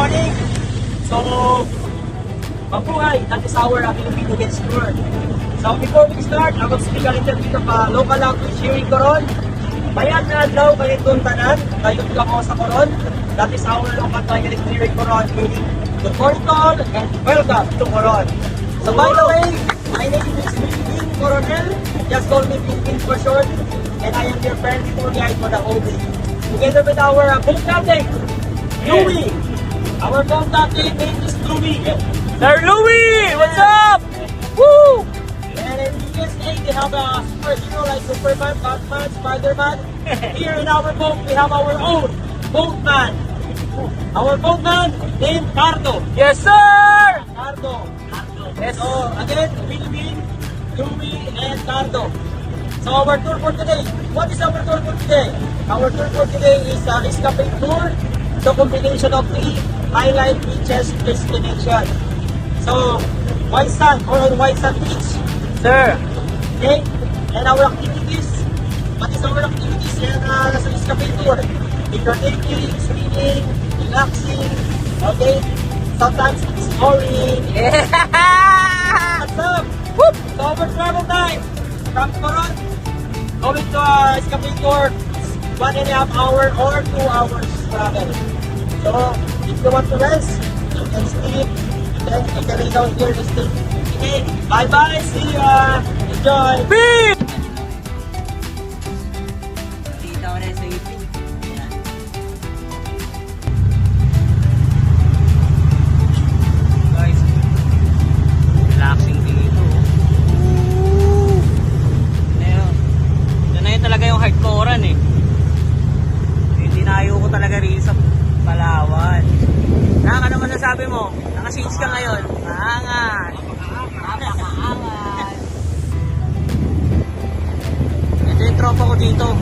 morning. So, mabuhay, that is our Filipino Guest Tour. So, before we start, I will speak a little bit of local language here in Coron. Bayan na adlaw kayong tanan, kayong lako sa Coron. That is our local language here in Coron, meaning good morning all and welcome to Coron. So, by the way, my name is Pilipin Coronel. Just call me Pilipin for short. And I am your friendly tour guide for the whole day. Together with our boat captain, Louie. Our boat captain name is Louie. Sir Louie! What's up? Woo! And in USA, they have a superhero like Superman, Batman, Spider-Man. Here in our boat, we have our own boatman. Our boatman named Cardo. Yes, sir! Cardo. Yes. So again, Pilipin, Louie, and Cardo. So our tour for today, what is our tour for today? Our tour for today is escapade tour. So combination of 3 highlight beaches destination. So White Sand or on White Sand Beach. Sir! Okay? And our activities, what is our activities? Yan sa escapade tour. Entertaining, swimming, relaxing, okay? Sometimes exploring. Yeah! What's up? Whoop! So our travel time from Coron, going to escapade tour, 1.5 hour or 2 hours travel. So if you want to rest, you can sleep, then you can lay down here to sleep. Okay, bye-bye, see ya! Enjoy! Beep! Dito ko na sa ipin. Ayan. Guys, relaxing dito. Ito na yun talaga yung hardcorean eh. Yung dinayo ko talaga rin sa Palawan. Ano naman nasabi mo? Naka-change ka ngayon. Maangat. Maangat. Ito yung tropa ko dito.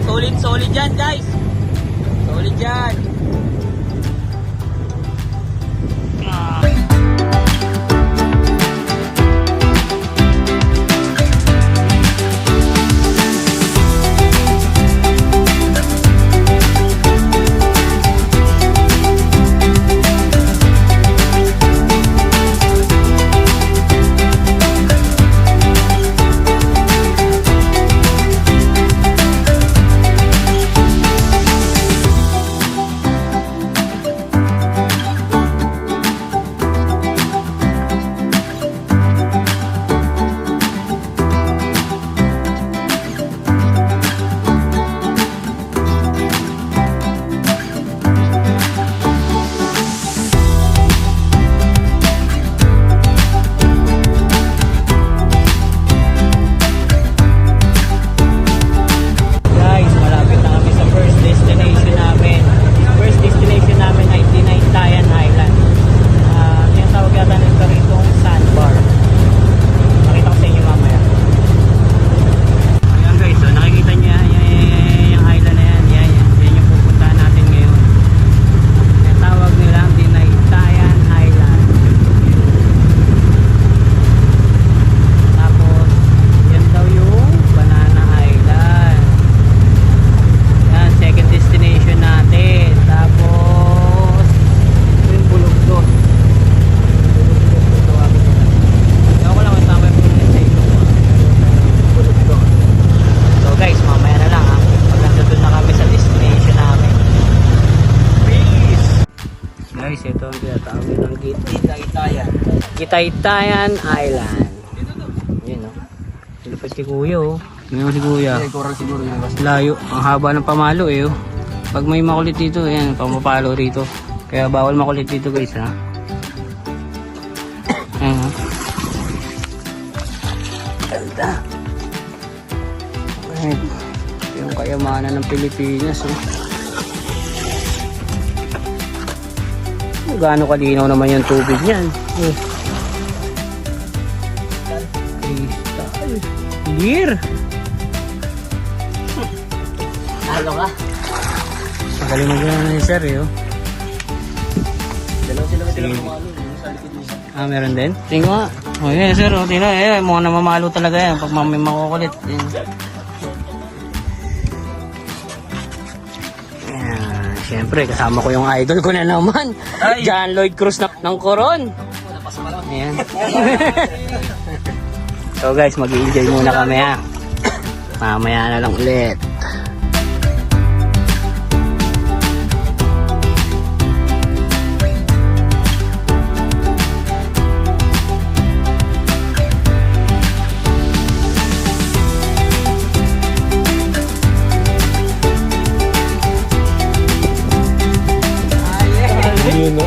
Solid yan guys. Solid yan. Guys, ito ang tinatawag ng Kitaytayan Island. Yun o. Silupad si Kuya o. Ngayon si Kuya. Layo. Ang haba ng pamalo eh o. Pag may makulit dito, ayan, pamapalo rito. Kaya bawal makulit dito guys ha. Ayan ha. Ganda. Ayan. Yung kayamanan ng Pilipinas o. Gaano kalinaw naman yung tubig niyan. Crystal. Clear. Halo ka? Magaling magana na yung sir eh. Oh. Dalaw sila Sige. kumalo. Sa likod nila. Ah, meron din? Tingnan nga. O yan sir, oh, tingnan. Eh, mga namamalo talaga yan pag may makukulit. Ayan. Siyempre, kasama ko yung idol ko na naman. Ay. John Lloyd Cruz ng Coron. Ayan. So guys, mag-i-enjoy muna kami ha. Mamaya na lang ulit. Yun, no?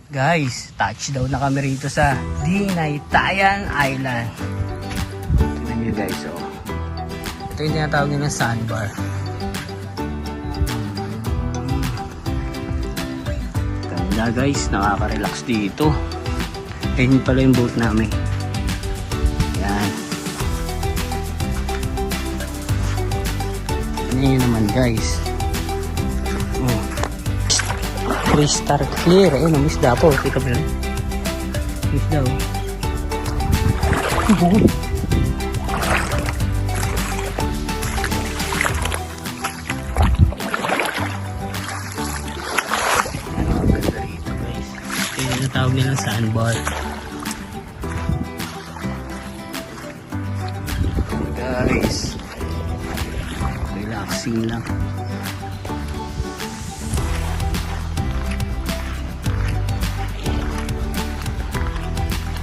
Guys, touchdown na kami rito sa Dinaytayan Island. Tignan nyo guys, oh. Ito yung tinatawag nila sandbar. Ganda guys, nakaka-relax dito. Ayun pala yung boat namin. Yan. Ano yun naman guys. Oh. Crystal clear. Ayun, ang misda po. Tika ba yun? Misda, oh. Ang ganda rito, guys. Ito yung natawag nilang sandbar. Guys, relaxing lang.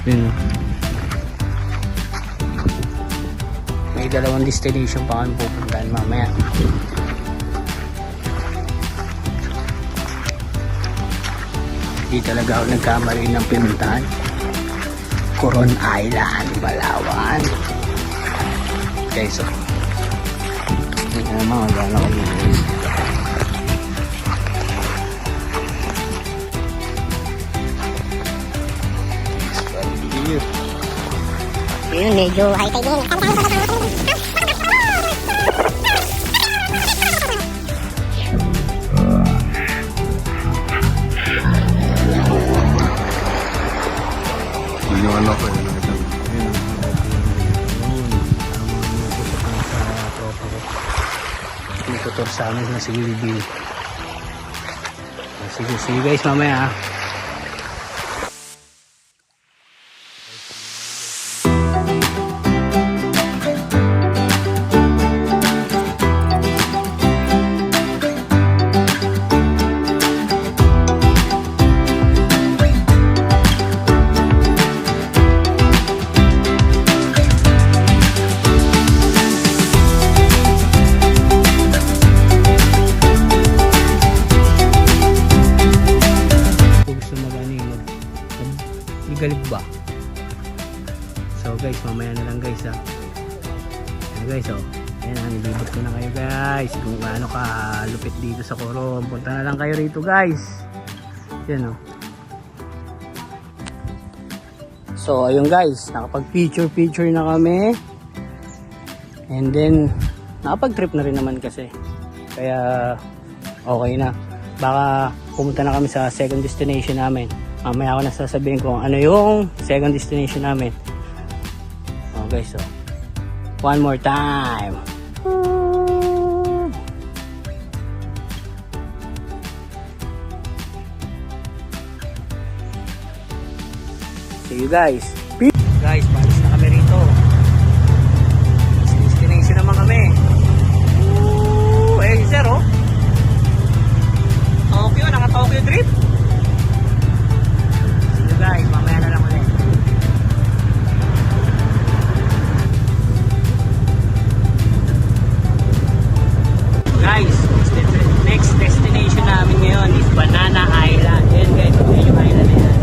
Yun. May dalawang destination pa kami pupuntahan mamaya. Hindi talaga ako nagkamali ng pinuntahan. Coron Island, Palawan. Okay, so hindi naman magana ko dito. Yun, medyo high tide din. Ano ko yun? May tutor sa amin na si Wilby. Sige, see you guys mamaya. Galig ba? So guys, mamaya na lang guys ha. Ayan guys, oh. Ayan, nilibot ko na kayo guys. Kung gaano ka lupit dito sa Coron, punta na lang kayo rito guys. Yan oh. So ayun guys, nakapag picture na kami. And then nakapag trip na rin naman kasi. Kaya okay na. Baka pumunta na kami sa second destination namin. Mamaya ako nasasabihin kung ano yung second destination namin. Oh guys, so one more time. See you guys. Guys, palis na kami rito. Destination naman kami. Eh sir, oh. Tokyo, naka-Tokyo trip. Guys, mamaya na lang ulit. Guys, next destination namin ngayon is Banana Island. Yan guys, yung island na yan.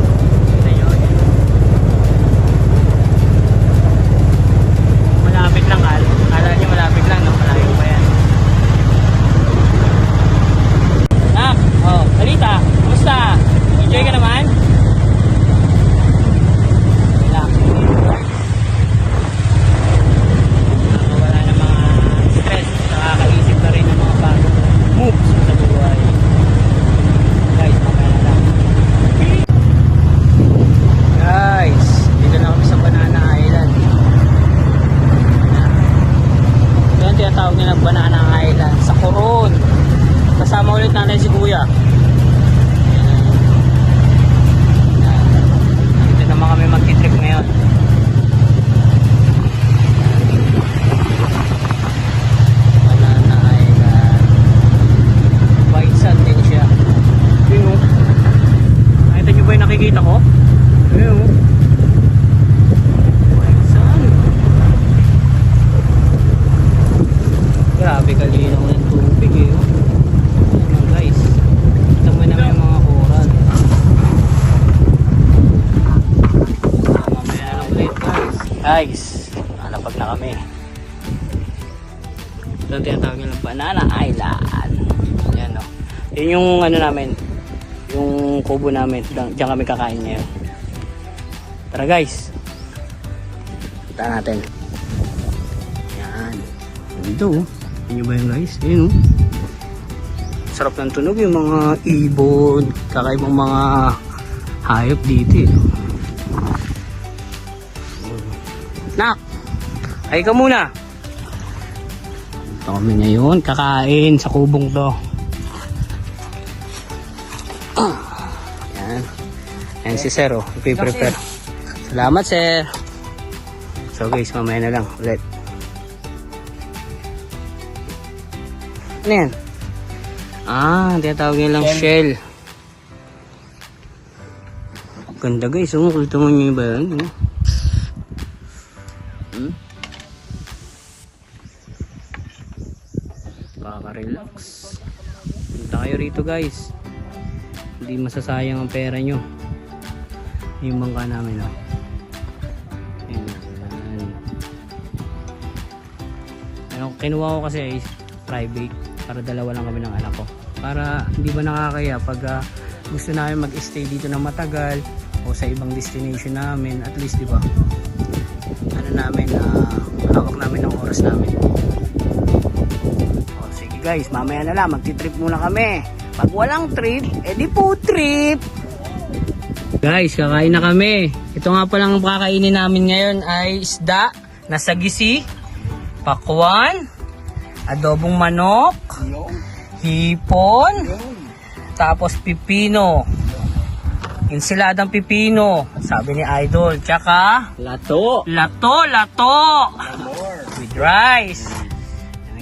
Guys, nalapag na kami. Ito ang tinatawag nilang Banana Island. Yan o. Yun yung ano namin, yung kubo namin. Diyan kami kakain ngayon. Tara guys. Kita natin. Yan. Dito o. Yan nyo ba yung guys? Ayun o. Sarap ng tunog yung mga ibon. Kakaibang mga hayop dito eh. Nak! Ay ka muna! Ito kami ngayon, kakain sa kubong to. Yan. Yan si Sir, oh. Ipiprepare. Salamat, Sir. So guys, mamaya na lang ulit. Ano yan? Tinatawag nilang shell. Ganda guys, oh. Kulito mo nyo ba yan? Relax. Punta kayo rito guys. Hindi masasayang ang pera nyo. Yung bangka namin oh. Ayan. Ano, kinuha ko kasi is private para dalawa lang kami ng anak ko. Para hindi ba nakakaya pag gusto namin mag-stay dito na matagal o sa ibang destination namin, at least di ba? Ano namin, hawak namin ng oras namin. Guys, mamaya na lang, magti-trip muna kami. Pag walang trip, edi po trip. Guys, kakain na kami. Ito nga palang kakainin namin ngayon ay isda na sagisi, pakwan, adobong manok, hipon, tapos pipino, insiladang pipino, sabi ni Idol, tsaka lato with rice.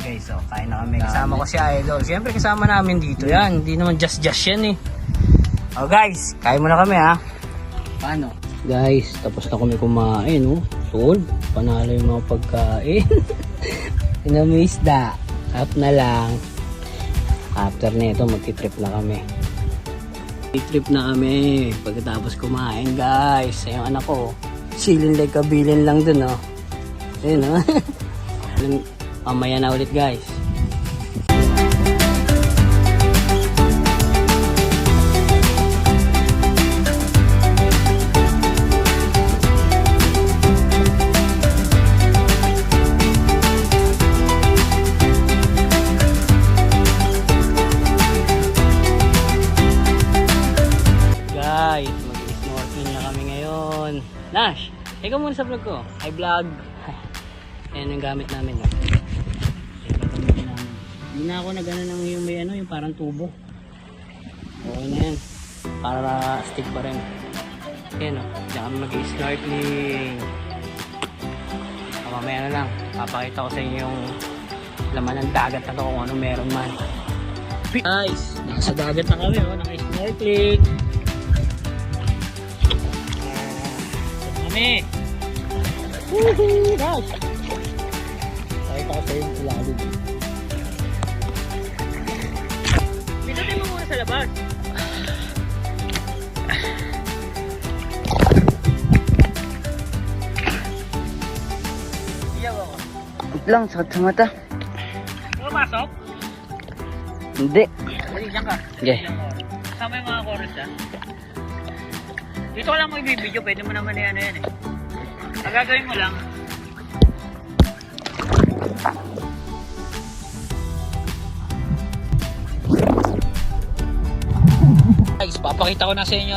Guys, so kain na kami. Kasama ko si Idol. Siyempre kasama namin dito yan. Hindi naman just yan eh. Oh guys, kain muna kami ha. Paano? Guys, tapos na kami kumain oh. Sold. Panalo yung mga pagkain. Inamisda. Up na lang. After nito magti-trip na kami. Trip na kami. Pagkatapos kumain guys. Yung anak ko, silin like kabilin lang dun oh. Ayun oh. Mamaya na ulit guys. Guys, mag-snorkeling na kami ngayon. Nash, ikaw muna sa vlog ko. Hi vlog. Ayan ang gamit namin. Hindi na ako nagano ng yung may ano, yung parang tubo. Okay na yan. Para stick pa rin. Ayan o. Diyan kami mag-snorkeling. Mamaya na lang. Papakita ko sa inyo yung laman ng dagat na to kung ano meron man. Guys, nasa dagat na kami o. Naka-snorkeling. Kami. Woohoo! Guys! Pakita ko sa inyo yung ilalim. Pinatay mo muna sa labas. Iyaw ako. Wait lang, sakit sa mata. Pumasok? Hindi. Dali, dyan ka. Okay. Kasama yung mga chorus dyan. Dito ko lang mo i-video, pwede mo naman yan eh. Ang gagawin mo lang, guys, papakita ko na sa inyo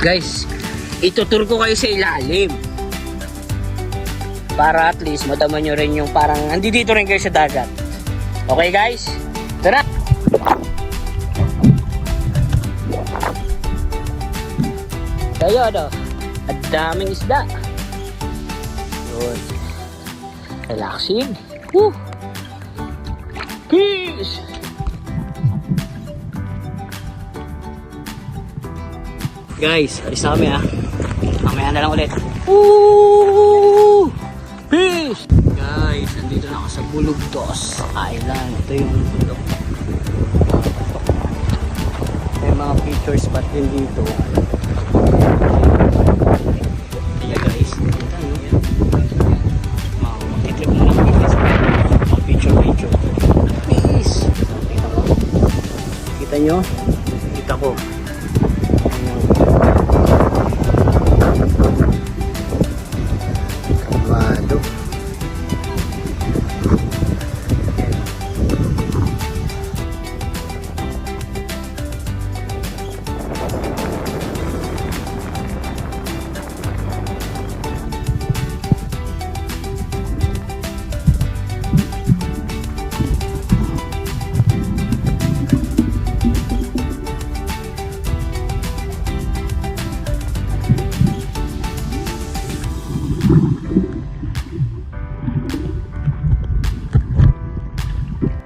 Guys, itutur ko kayo sa ilalim. Para at least madama nyo rin yung parang andito rin kayo sa dagat. Okay guys? Tara! Tayo ano? Ang daming isda. Yun. Relaxing. Woo! Peace! Guys, alis na kami mamaya na lang ulit. Woo! Peace! Guys, nandito na ako sa Bulugdos Island. Ito yung bulog. May mga picture spot din dito. Ayan guys. Mag-trip muna kami guys. Picture. Peace! Kita nyo? Kita ko. Kalmado.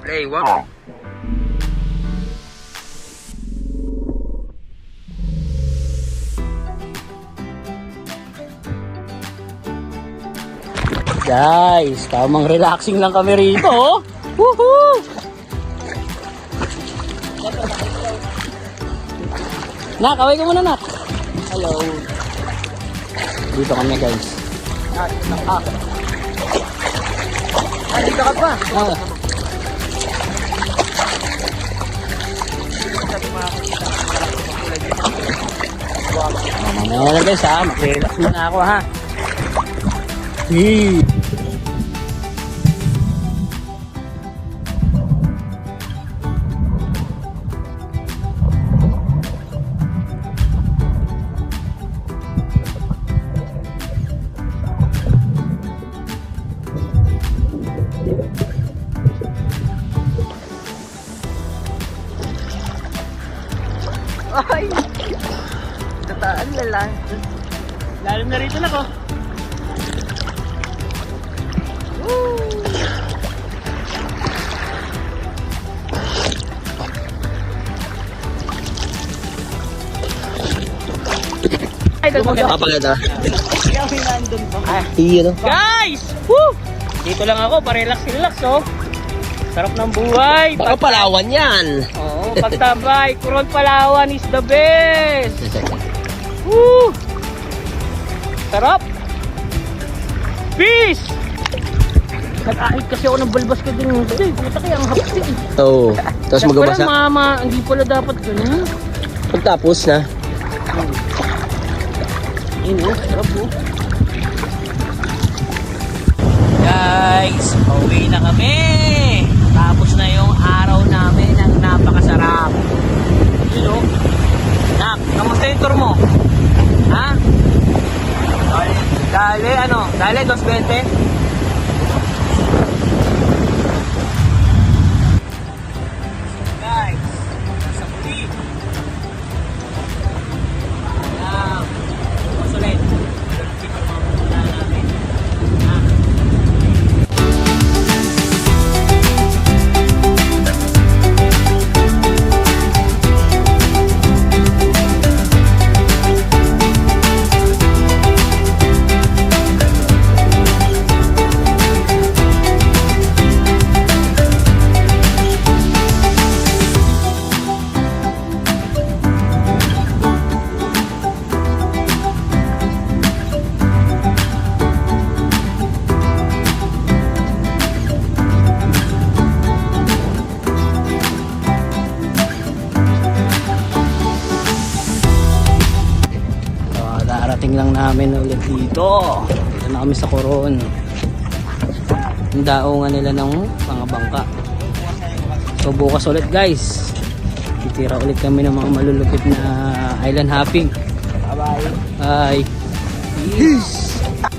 Play, wow. Guys, tamang relaxing lang kami rito. Woohoo! Nak, kaway ka muna, Nak. Hello. Dito kami, guys. Dito ka pa. Mamaya na guys mag-relax muna ako Hey. Ay! Kataan na lang. Lalim na rito na ko. Ay, papaganda. Guys! Woo! Dito lang ako, pa-relax-relax Sarap ng buhay. Baka Palawan yan. Oo, pagtabay. Coron Palawan is the best. Woo! Sarap. Peace! Nag-ahit kasi ako ng balbas ka din. Puta kaya ang hapsi. Oo. Tapos magabasa. Mama, hindi pala dapat ganun. Pagtapos na. Sarap Guys, pauwi na kami. Tapos na yung araw namin ang napakasarap. Hello? Nak, kamusta yung tour mo? Ha? Dali, 220? Guys, nasa muli. Ayan. Masulit. Darating lang namin ulit dito. Dito na kami sa Coron. Ang daungan nila ng mga bangka. So bukas ulit guys. Titira ulit kami ng mga malulupit na island hopping. Bye-bye. Bye. Peace.